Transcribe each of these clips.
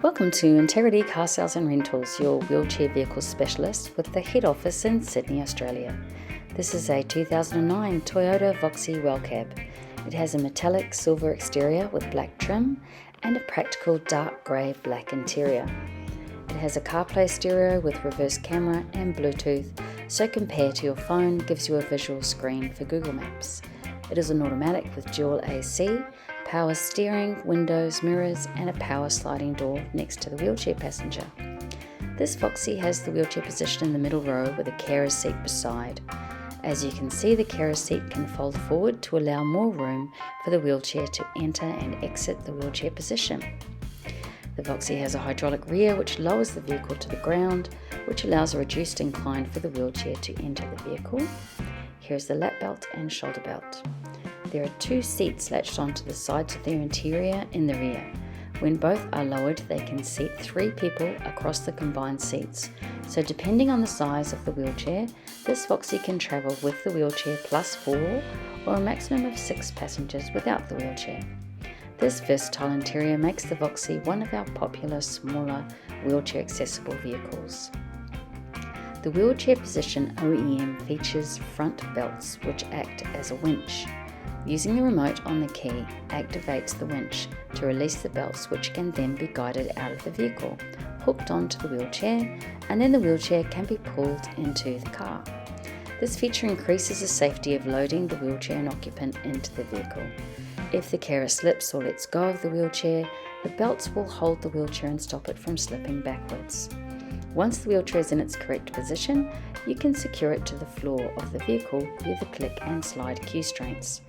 Welcome to Integrity Car Sales and Rentals, your wheelchair vehicle specialist with the head office in Sydney, Australia. This is a 2009 Toyota Voxy Wellcab. It has a metallic silver exterior with black trim and a practical dark grey black interior. It has a CarPlay stereo with reverse camera and Bluetooth, so compared to your phone gives you a visual screen for Google Maps. It is an automatic with dual AC, power steering, windows, mirrors and a power sliding door next to the wheelchair passenger. This Voxy has the wheelchair positioned in the middle row with a carer seat beside. As you can see, the carer seat can fold forward to allow more room for the wheelchair to enter and exit the wheelchair position. The Voxy has a hydraulic rear which lowers the vehicle to the ground, which allows a reduced incline for the wheelchair to enter the vehicle. Here's the lap belt and shoulder belt. There are two seats latched onto the sides of their interior in the rear. When both are lowered, they can seat 3 people across the combined seats. So depending on the size of the wheelchair, this Voxy can travel with the wheelchair plus 4 or a maximum of 6 passengers without the wheelchair. This versatile interior makes the Voxy one of our popular smaller wheelchair accessible vehicles. The wheelchair position OEM features front belts which act as a winch. Using the remote on the key activates the winch to release the belts, which can then be guided out of the vehicle, hooked onto the wheelchair, and then the wheelchair can be pulled into the car. This feature increases the safety of loading the wheelchair and occupant into the vehicle. If the carer slips or lets go of the wheelchair, the belts will hold the wheelchair and stop it from slipping backwards. Once the wheelchair is in its correct position, you can secure it to the floor of the vehicle via the click and slide constraints.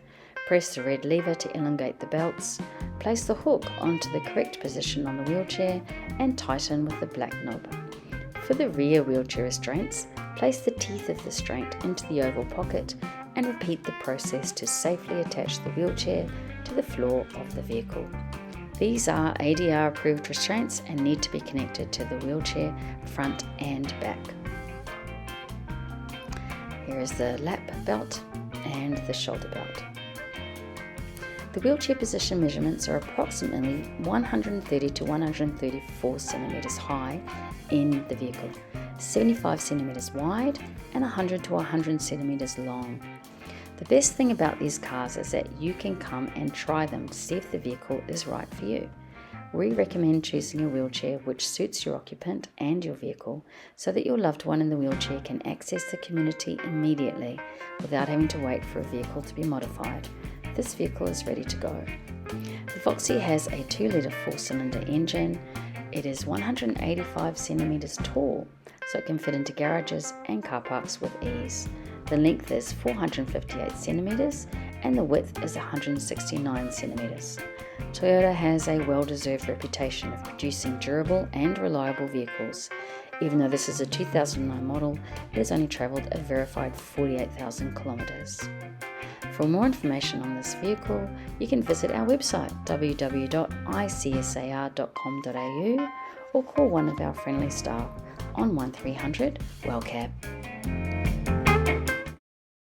Press the red lever to elongate the belts, place the hook onto the correct position on the wheelchair and tighten with the black knob. For the rear wheelchair restraints, place the teeth of the restraint into the oval pocket and repeat the process to safely attach the wheelchair to the floor of the vehicle. These are ADR approved restraints and need to be connected to the wheelchair front and back. Here is the lap belt and the shoulder belt. The wheelchair position measurements are approximately 130 to 134 centimeters high in the vehicle, 75 centimeters wide and 100 to 100 centimeters long. The best thing about these cars is that you can come and try them to see if the vehicle is right for you. We recommend choosing a wheelchair which suits your occupant and your vehicle so that your loved one in the wheelchair can access the community immediately without having to wait for a vehicle to be modified. This vehicle is ready to go. The Voxy has a 2-litre 4-cylinder engine. It is 185 centimeters tall, so it can fit into garages and car parks with ease. The length is 458 centimeters and the width is 169 centimeters. Toyota has a well-deserved reputation of producing durable and reliable vehicles. Even though this is a 2009 model, it has only travelled a verified 48,000 kilometres. For more information on this vehicle, you can visit our website www.icsar.com.au or call one of our friendly staff on 1300 Wellcab.